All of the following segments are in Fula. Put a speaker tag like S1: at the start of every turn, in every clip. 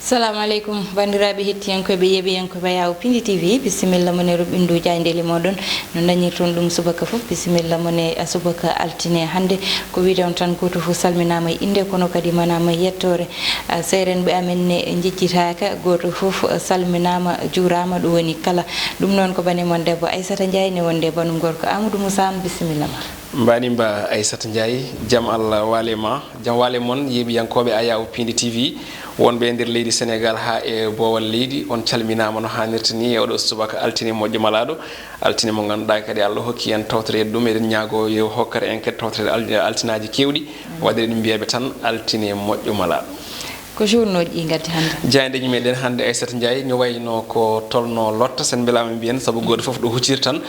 S1: Assalamu alaikum bandiraɓe hettiyankoɓe yeɓiyankoɓe yaw Pindi TV bisimilla mone ruɓindu jayndeli moɗon no dañirton ɗum subaka fof bisimilla mone subaka altine hande ko wiide on tan goto fof salminama e inde kono kadi manama yettore serenɓe amen ne jejjitaka goto fof salminama juurama ɗum woni kala ɗum noon ko banimon debbo Aissata Ndiaye ne wonde banum gorko Amadou Moussa bisimilla ma
S2: mbanimba Aissata Ndiaye jaam Allah walema jaam wale moon yeɓiyankoɓe ayaw Pindi TV wonɓe nder leydi Sénégal ha e bowal leydi on calminama no hannirta ni e oɗo subaka altine moƴƴo malaɗo altine mo ganduɗa kadi Allah hokki en tawtorede ɗum eɗen ñaago yo hokkata en kadi tawtorede altinaji kewɗi waɗire ɗum mbiyaɓe tan altine moƴƴo malaɗo
S1: ko journoji ɗi gaddi hande
S2: jayndeji meɗen hande Aissata Ndiaye no wayno ko tolno lotta sen belama mbiyen saabu goto foof ɗo huccir tan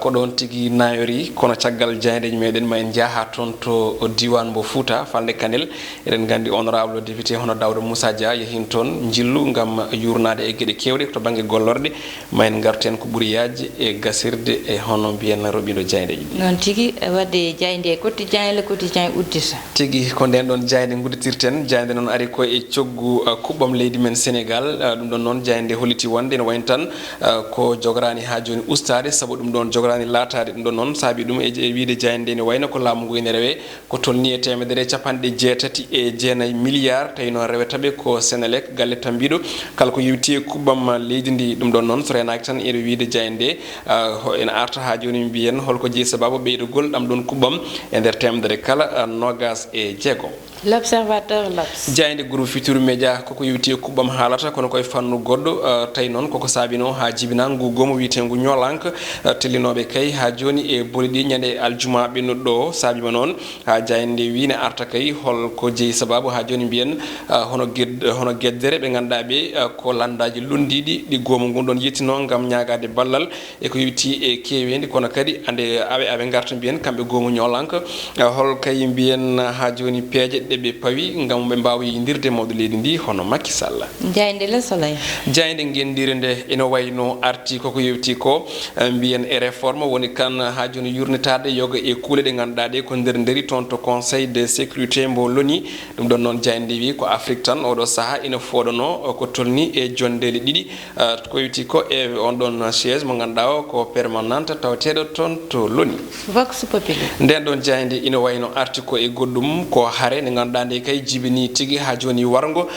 S2: ko ɗon tigui nayori kono caggal jayndeji meɗen ma en jaaha toon to diwan mbo Fouta Falde Kanel eɗen gandi honorable député hono Daouda Moussa Dia yehin toon jillu gam yurnade e gueɗe kewɗe to banggue gollorde ma en garten ko ɓuuri yajde e gasirde e hono mbiyen roɓiɗo jayndeji ɗi
S1: noon tigui wadde jayde quotidien le quotidien uddita
S2: tigui ko nden ɗon jayde gudditirten jayde noon ari ko e coggu kuɓɓam leydi men Sénégal ɗum ɗon noon jayde holliti wonde ne wayno tan ko jograni ha joni ustade saabu ɗum ɗon jograni latade ɗum ɗon noon saabi ɗum e wiide jayde ne wayno ko laamu ngu ene rewe ko tolni e temedere capanɗe jeetati e jeenayyi milliard tawi noon rewetaɓe ko Sénélec galle tambiɗo kala ko yewti kuɓɓam leydi ndi ɗum ɗon noon so renaki tan ene wiide jayde ene arta ha joni mbiyen holko jeeyi sababu ɓeydogol ɗam ɗon kuɓɓam e nder temedere kala nogas e jeegom.
S1: L'Observateur L'Obs
S2: jayde groupe Futurs Médias koko yewti kuɓɓam haalata kono koye fannu goɗɗo tawi noon koko saabino ha jibina ngu gomo wiyetegu ñolanka tellinoɓe kay ha joni e boli ɗi ñande aljuma ɓennuɗo o saabima noon ha jayde wi ne arta kay holko jeeyi sababu ha joni mbiyen hono gueddere ɓe ganduɗa ɓe ko landaji lundiɗi ɗi gomo ngun ɗon yettino gam ñagade ballal e ko yewti e kewendi kono kadi ande aɓe garta mbiyen kamɓe gomo ñolanka hol kay mbiyen ha joni peeje ɓe pawi gam ɓe mbawa yidirde mawɗo leydi ndi hono Macky Sall
S1: jayde Le Soleil
S2: jayde guendire nde ene wayno arti koko yewti ko mbiyen e réforme woni kan ha joni yurnitade yoga e kuule ɗe ganduɗa ɗe ko nder toon to conseil de sécurité mbo loni ɗum ɗon noon jayde wi ko Afrique tan oɗo saaha ina foɗano ko tolni e jondele ɗiɗi ko yewti ko e on ɗon siège mo ganduɗa o ko permanente tawateɗo toon to loni
S1: Vox Populi
S2: nden ɗon jayde ina wayno arti ko e goɗɗum ko haare nde ganduɗa nde kay jibini tigui ha joni wargo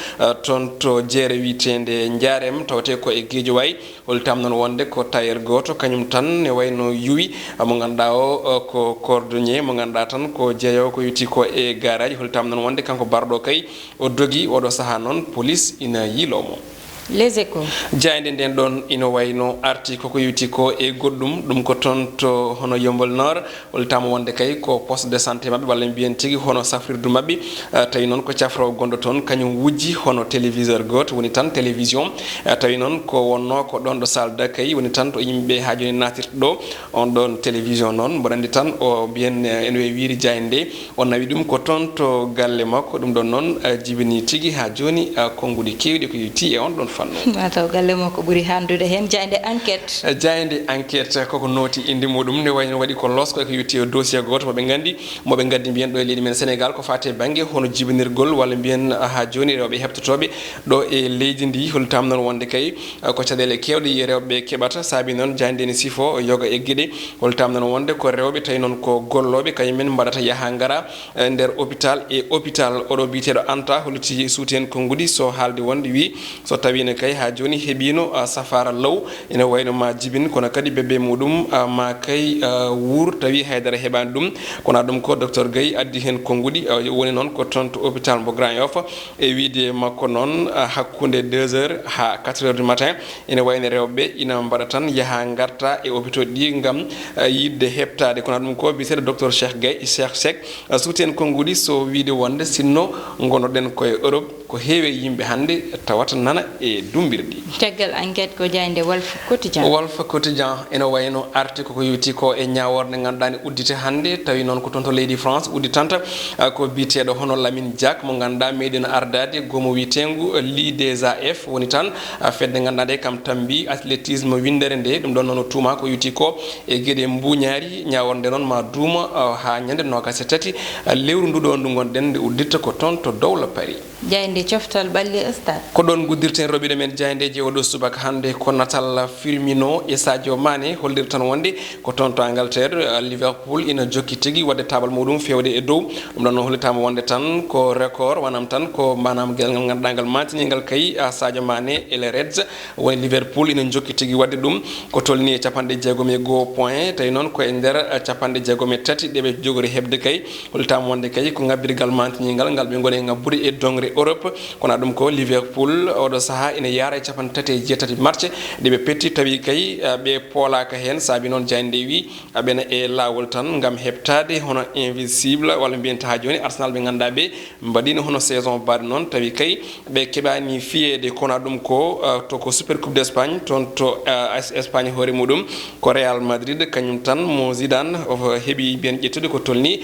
S2: toon to jeere witende Ndiarème tawate ko e Guédiawaye holtam noon wonde ko tailleur goto kañum tan ne wayno yuwi mo ganduɗa o ko cordonnier mo ganduɗa tan ko jeeyowo ko yewti ko e garage holtam noon wonde kanko barɗo kay o dogui oɗo saaha noon police ina yiilomo
S1: Les Échos
S2: jayde nden ɗon ina wayno arti koko yewti ko e goɗɗum ɗum ko toon to hono Yeumbeul Nord holtama wonde kay ko poste de santé mabɓe walla mbiyen tigui hono safrirdu mabɓe tawi noon ko cafro gonɗo toon kañum wujji hono téléviseur goto woni tan télévision tawi noon ko wonno ko ɗon ɗo salle d'accueil woni tan to yimɓeɓe ha joni natirta ɗo on ɗon télévision noon mboɗo andi tan o mbiyen ene wiiri jayde nde o nawi ɗum ko toon to galle makko ɗum ɗon noon jibini tigui ha joni konguɗi kewɗi ko yewti e on ɗon
S1: mataw galle makko ɓuuri handude hen jayde
S2: enquête koko noti inde muɗum ne wayno waɗi ko losko ko yetti dossier goto moɓe gandi mbiyen ɗo e leydi men Sénégal ko fate banggue hono jibinirgol walla mbiyen ha joni rewɓe heptotoɓe ɗo e leydi ndi holtam noon wonde kay ko caɗele kewɗe rewɓe keɓata saabi noon jayde ne sifo yoga e gueɗe holtam noon wonde ko rewɓe tawi noon ko golloɓe kañumen mbaɗata yaaha gara nder hôpital oɗo biteɗo Anta holliti suuti hen konngudi so haalde wonde wi so tawi kay ha joni heɓino safara law ene wayno ma jibin kono kadi bébé muɗum ma kay wuur tawi haydara heɓani ɗum kono ɗum ko docteur Gaye addi hen konngudi woni noon ko toon to hôpital mo Grand Yoff e wiide makko noon hakkude 2 heures ha 4 heures du matin ene wayno rewɓe ina mbaɗa tan yaaha garta e hôpitaux ɗi gam yidde heɓtade kono ɗum ko biyeteɗo docteur Cheikh Seck suuti hen konngudi so wiide wonde sinno gonoɗen koye Europe ko heewe yimɓe hande tawata nana e dumbirɗi
S1: caggal enquête ko jayde Walf
S2: Quotidien ene wayno arti koko yewti ko e ñaworde ganduɗa ne uddite hande tawi noon ko toon to leydi France udditanta ko biteɗo hono Lamine Diack mo ganduɗa meɗino ardade gomo witengu l'IDESAF woni tan fedde ganduɗa de kam tambi athlétisme windere nde ɗum ɗon noon tuuma ko yewti ko e gueɗe mbuñaari ñaworde noon ma duuma ha ñande 23 lewru nduɗo ndu gonɗen nde udditta ko toon to Dowla Paris
S1: jayde coftal balli stade
S2: ko ɗon guddirten roɓiɗo men jayndeji oɗo subaka hannde ko natal Firmino e Sadio Mané hollir tan wonde ko toon to Angleterre Liverpool ina jokki tigui wadde tabal muɗum fewde e dow ɗum ɗon noon hollitama wonde tan ko record wanam tan ko manam guel ngal ganduɗa ngal mantinigal kay Sadio Mané e les Reds woni Liverpool ina jokki tigui wadde ɗum ko tolni e capanɗe jeegom e goho point tawi noon ko e nder capanɗe jeegom e tati ɗeɓe jogori hebde kay hollitama wonde kay ko ngabbirgal mantinigal ngal ɓe goni ngabbude e dongre Europe kono ɗum ko Liverpool oɗo saaha ina yaara e capanɗe tati e jeetati match ɗeɓe petti tawi kay ɓe poolaka hen saabi noon jayde wi aɓena e lawol tan gam heɓtade hono invisible walla mbiyen ha joni Arsenal ɓe ganduɗa ɓe mbaɗino hono saison baɗe noon tawi kay ɓe keɓani fiyede kono ɗum ko to ko super coupe d'Espagne toon to Espagne hoore muɗum ko Real Madrid kañum tan mo Zidane heeɓi mbiyen ƴettude ko tolni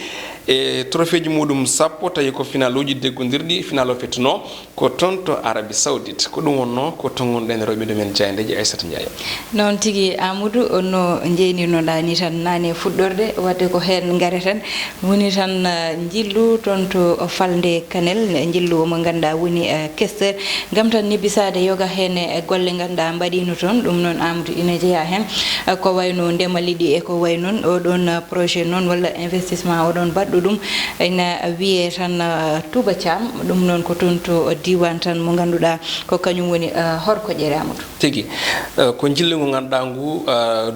S2: e trophée ji muɗum sappo tawi ko final uji deggodirɗi final o fettuno ko toon to Arabie Saoudite ko ɗum wonno ko tongonɗen roɓiɗo men jayndeji Aissata Ndiaye
S1: noon tigui Amadou no jeyninoɗa ni tan nane fuɗɗorde wadde ko hen gareten woni tan jillu toon to Falde Kanel jillu mo ganduɗa woni questeur gam tan nibbisade yoga hen e golle ganduɗa mbaɗino toon ɗum noon Amadou ina jeeya hen ko wayno ndema liɗi e ko way noon oɗon projet noon walla investissement oɗon baɗɗo ɗum ina wiye tan Touba Thiam ɗum noon ko toon to diwan tan mo ganduɗa ko kañum woni horko ƴere Amadou
S2: tigui ko jillu ngo ganduɗa ngu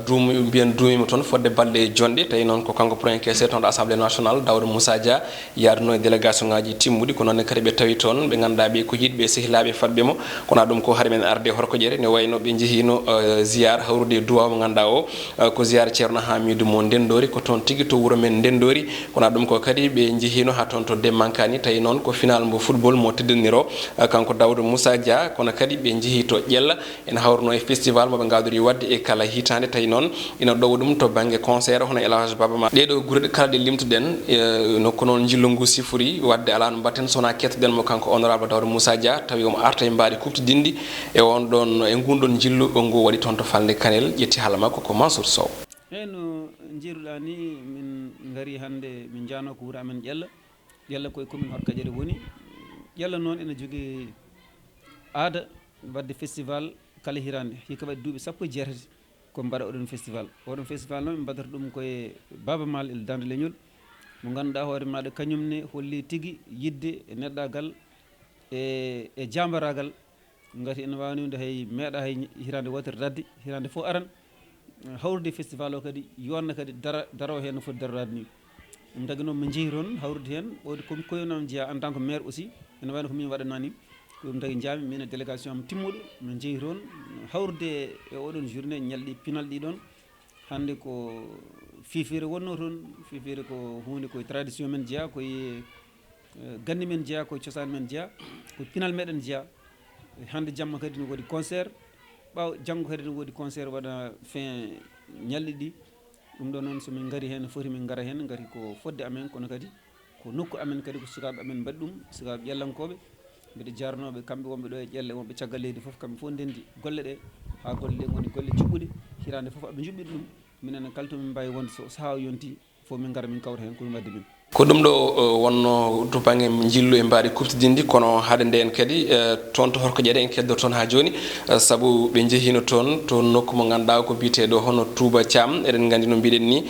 S2: duumi mbiyen duumima toon fodde balɗe jonɗe tawi noon ko kanko premier caisseur toon ɗo assemblée nationale Daouda Moussa Dia yarduno e délégation ngaji timmuɗi ko noonne kadi ɓe tawi toon ɓe ganduɗa ɓe ko yiɗɓe sehilaɓe fatɓe mo kono ɗum ko haade men arde horko ƴere ne wayno ɓe jeehino ziyare hawrude e duwaw mo ganduɗa o ko ziyare ceerno Hamidou mo Ndendori ko toon tigui to wuuro men Ndendori kono ɗum ko kadi ɓe jeehino ha toon to Demmankani tawi noon ko final mo football mo teddiniro kanko Daouda Moussa Dia kono kadi ɓe jeehi to ƴella ene hawruno e festival moɓe gadori wadde e kala hitande tawi noon ina ɗowa ɗum to banggue concert hono Elhadji Baba Ma ɗeɗo guureɗe kala ɗe limtuɗen nokku noon jillu ngu sifori wadde ala no mbatten sowona kettoɗen mo kanko honorable Daouda Moussa Dia tawi omo arta e mbaɗi kuftidindi e on ɗon e gunɗon jillu ngu waɗi toon to Falde Kanel ƴetti haala makko ko Mansour Sow
S3: no jiiruɗa ni min gari hande min jano ko wuuro amen ƴella koye commune Horkadiére woni ƴella noon ene jogui aada wadde festival kala hirande hikka waɗi duuɓi sappo e jeetati ko mbaɗa oɗon festival noon ɓe mbaɗata ɗum koye Baba Mal el Dande Leñol mo ganduɗa hoore maɗa kañum ne holli tigui yidde e neɗɗagal e jambaragal gati ene wawni wonde hay meeɗa hay hirande wotere dadde hirande fof aran hawrude festival o kadi yonna kadi daro hen no foti darorade ni ɗum tagui noon min jeehi toon hawrude hen ɓodi komi koyunam jeeya en tant que maire aussi ene wayno ko min waɗanani ɗum tagui jaami min e délégation am timmuɗo min jeehi toon hawrude e oɗon journée ñalɗi pinal ɗi ɗon hande ko fifire wonno toon fifire ko hunde koye tradition men jeeya koye gandi men jeeya koye cosaan men jeeya ko pinal meɗen jeeya hande jamma kadi ne waɗi concert ɓaw janggo kadi ne waɗi concert waɗa fin ñalɗi ɗi ɗum ɗo noon somin gari hen foti min gara hen gari ko fodde amen kono kadi ko nokku amen kadi ko sukaɓe amen mbaɗi ɗum sukaɓe ƴellankoɓe mbiɗa jarnoɓe kamɓe wonɓe ɗo e ƴelle wonɓe caggal leydi foof kamɓe fof ndendi golle ɗe ha golle ɗe goni golle juɓɓuɗe hirande foof aɓe juɓɓiɗi ɗum minen kala tomin mbawi wonde so saaha o yonti fof min gara min kawra hen komin wadde min
S2: ko ɗum ɗo wonno to banggue jillu e mbaɗi kuftidindi kono haade nden kadi toon to Horko Ƴeɗe en keddo toon ha joni saabu ɓe jeehino toon to nokku mo ganduɗa ko biteɗo hono Touba Thiam eɗen gandi no mbiɗen ni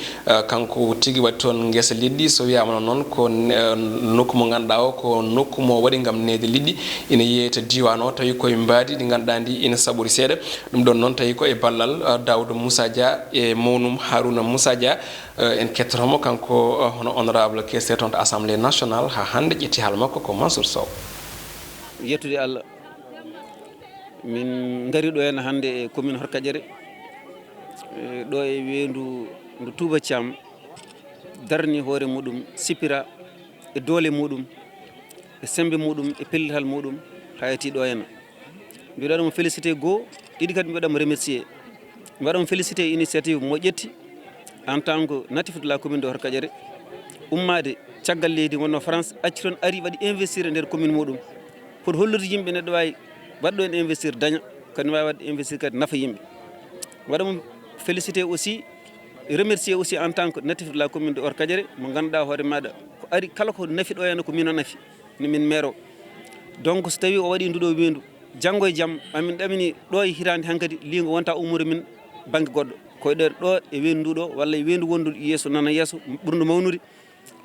S2: kanko tigui waɗi toon guesa liɗɗi so wiyama noon ko nokku mo ganduɗa o ko nokku mo waɗi gam nede liɗɗi ina yeyta diwan o tawi koye mbadi ɗi ganduɗa ndi ina saɓori seeɗa ɗum ɗon noon tawi ko e ballal Daouda Moussa Dia e mawnum Harouna Moussa Dia en kettotomo kanko hono honorable caisseur toon to assemblée nationale ha hande ƴetti haala makko ko Mansour Sow
S3: yettude Allah min gari ɗo hen hande e commune Horkadiére ɗo e weyndu ndu Touba Thiam darni hoore muɗum sipira e doole muɗum e sembe muɗum e pellital muɗum ha yetti ɗo henna mbiɗa ɗum félicité goho ɗiɗi kadi mbiɗamo remercier mbiɗamo félicité initiative mo ƴetti en tant que natif de la commune de Horkadiére ummade caggal leydi wonno France acci toon ari waɗi investir e nder commune muɗum pour hollude yimɓe neɗɗo wawi waɗɗo en investir daña kadi wawi wadde investir kadi nafa yimɓe waɗamo félicité aussi remercier aussi en tant que natif de la commune de Horkadiére mo ganduɗa hoore maɗa ko ari kala ko nafi ɗo henna ko min o nafi ni min maire o donc so tawi o waɗi nduɗo wendu janggo e jaam amin ɗamini ɗo e hirande hankkadi liigo wonta ummude min banggue goɗɗo koye ɗer ɗo e wendu nduɗo walla e wendu wondu yeeso nana yeeso ɓurdu mawnude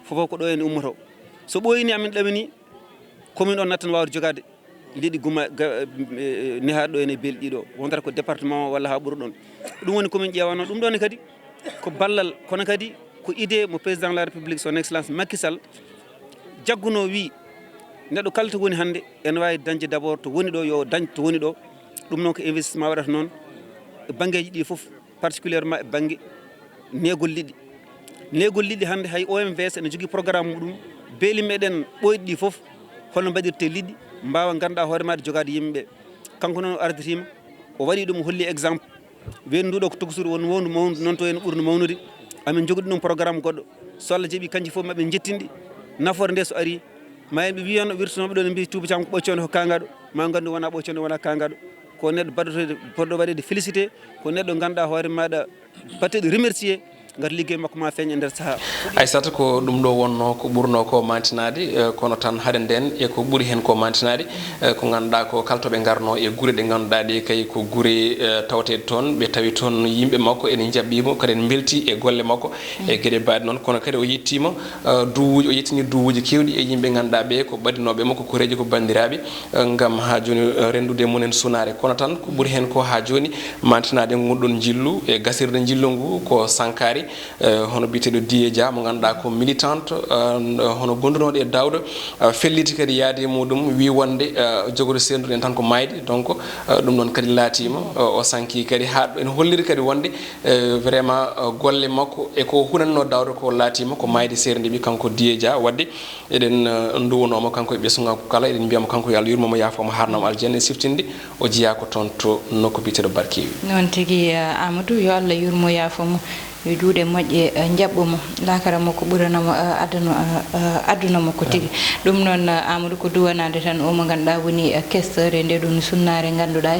S3: fofof ko ɗo ene ummoto so ɓoyini amin ɗamini commune o nattan wawde jogade liɗi guma nehaɗo ɗo ene beeli ɗiɗo wonata ko département o walla ha ɓuura ɗon ɗum woni commune ƴewano ɗum ɗone kadi ko ballal kono kadi ko idée mo président de la république son excellence Macky Sall jagguno wi neɗɗo kala to woni hannde ene wawi dañde d' abord to woni ɗo yo dañ to woni ɗo ɗum noon ko investissement waɗata noon e banggueji ɗi foof particulièrement e banggue negol liɗɗi hannde hay OMVS ene jogui programme muɗum beeli meɗen ɓoyɗi ɗi foof holno mbaɗirte liɗɗi mbawa ganduɗa hoore maɗe jogade yimɓeɓe kanko noon o arditima o waɗi ɗum holli exemple weeni nduɗo ko tokosuru won wondu mawdu noon to ene ɓurno mawnude amin jogui ɗum programme goɗɗo so Allah jaaɓi kanƴi foof maɓe jettinɗi nafoore nde so ari ma yimɓe wiyanno wirtonoɓe ɗo ne mbi Touba Thiam ko ɓoccode ko kangaɗo ma gandu wona ɓoccode wona kangaɗo ko neɗɗo baɗotoɗe poɗɗo waɗede félicité ko neɗɗo ganduɗa hoore maɗa batteɗo remercier ngati ligguey makko ma feeña e nder saaha
S2: Aissata ko ɗum ɗo wonno ko ɓurno ko mantinade kono tan hade nden e ko ɓuuri hen ko mantinade ko ganduɗa ko kaltoɓe garno e guure ɗe ganduɗa ɗe kay ko guure tawtede toon ɓe tawi toon yimɓe makko ene jaɓɓimo kadi en belti e golle makko e gueɗe mbaɗe noon kono kadi o yettima duwuji o yettini duwuji kewɗi e yimɓe ganduɗa ɓe ko ɓadinoɓe makko koreji ko bandiraɓe gam ha joni rendude munen sunare kono tan ko ɓuuri hen ko ha joni mantinade gonɗon jillu e gasirde jillu ngu ko Sankari hono biteɗo Diye Dia mo ganduɗa ko militante hono gondunoɗo e dawɗo felliti kadi yaade muɗum wi wonde jogoto senduɗen tan ko mayde donc ɗum ɗon kadi laatima o sanki kadi ha ene holliri kadi wonde vraiment golle makko e ko hunanno dawɗo ko laatima ko mayde serdeɓi kanko Diye Dia wadde eɗen duwonoma kanko e ɓesguga kala eɗen mbiyamo kanko yo Allah yurmomo yaafoma harnamo aljanna e siftinde o jeeya ko toon to nokku biteɗo Barkewi
S1: noon tigui Amadou yo Allah yurmo yaafomo yo juuɗe moƴƴe jaɓɓumo lakara makko ɓuranamo aduna makko tigui ɗum noon Amadou ko duwanade tan o mo ganduɗa woni questeur e nde ɗum sunnare ganduɗa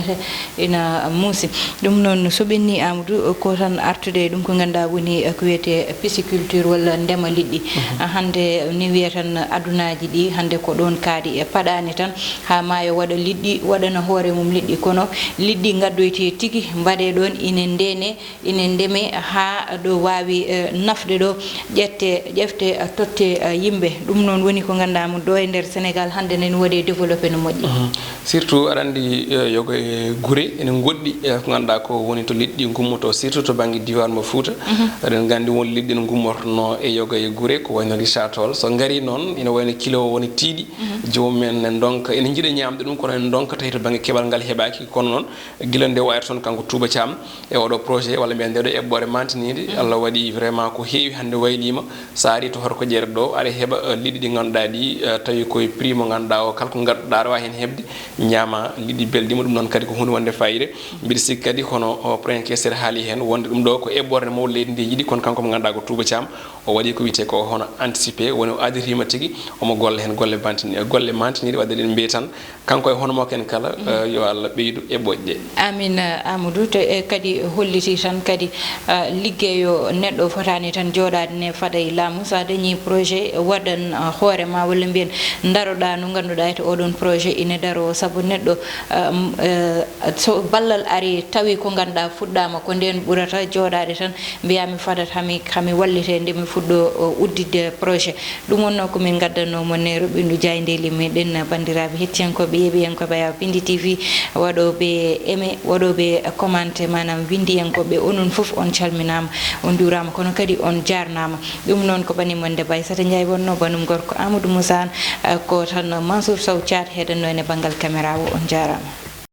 S1: ina muusi ɗum noon so ɓenni Amadou ko tan artude ɗum ko ganduɗa woni ko wiyete pisciculture walla ndema liɗɗi hande ni wiya tan adunaji ɗi hande ko ɗon kaaɗi e paɗani tan ha maayo waɗa liɗɗi waɗana hoore mum liɗɗi kono liɗɗi gaddoyte tigui mbaɗe ɗon ine ndene ine ndeme ha ɗo wawi nafde ɗo ƴefte totte yimɓe ɗum noon woni ko ganduɗa ɗo e nder Sénégal hande nene waɗi développé no moƴƴi
S2: surtout aɗa andi yogo e guure ene goɗɗi ko ganduɗa ko woni to liɗɗi gummoto surtout to banggue diwan mo Fouta eɗen gandi won liɗɗi no gummortono e yogo e guure ko wayno Richard Toll so gari noon ina wayno kilo woni tiiɗi jomumen donc ene jiiɗa ñamde ɗum kono en donka tawi to banggue keɓal ngal heɓaki kono noon guila nde wayata toon kanko Touba Thiam e oɗo projet walla mbiya ndeɗo eɓɓore mantinide Allah waɗi vraiment ko heewi hande waylima sa ari to horko jeere ɗo aɗa heeɓa liɗɗi ɗi ganduɗa ɗi tawi koye prix mo ganduɗa o kala ko gadduɗa aɗa wawi hen heɓde ñaama liɗɗi belɗima ɗum noon kadi ko hunde wonde fayida mbiɗa sikki kadi hono premier questeur haali hen wonde ɗum ɗo ko eɓɓorde mawɗo leydi ndi yiiɗi kono kanko mo ganduɗa ko Touba Thiam o waɗi ko wiyete ko hono anticipé woni o aditima tigui omo golla hen golle mantiniɗe wadde ɗen mbiye tan kanko e hono makko en kala yo Allah ɓeydu eɓɓoje ɗe
S1: amin Amadou to kadi holliti tan kadi liggeyo neɗɗo fotani tan joɗade ne faada e laamu sa dañi projet waɗan hoore ma walla mbiyen daroɗa no ganduɗa to oɗon projet ine daro saabu neɗɗo so ballal ari tawi ko ganduɗa fuɗɗama ko nden ɓurata joɗade tan mbiyami fadat hami wallite nde mi fuɗɗo uddide projet ɗum wonno komin gaddannomo ne Roɓindu Diaynde meɗen bandiraɓe hettiyankoɓe yeeɓiyankoɓe ya Pindi TV waɗoɓe aimé waɗoɓe commenté manam windiyankoɓe onon foof on calminama on durama kono kadi on jarnama ɗum noon ko banimon Debbo Aissata Ndiaye wonno banum gorko Amadou Moussa ko tan Mansour Sow Thiat heɗanno ene banggal caméra o on jarama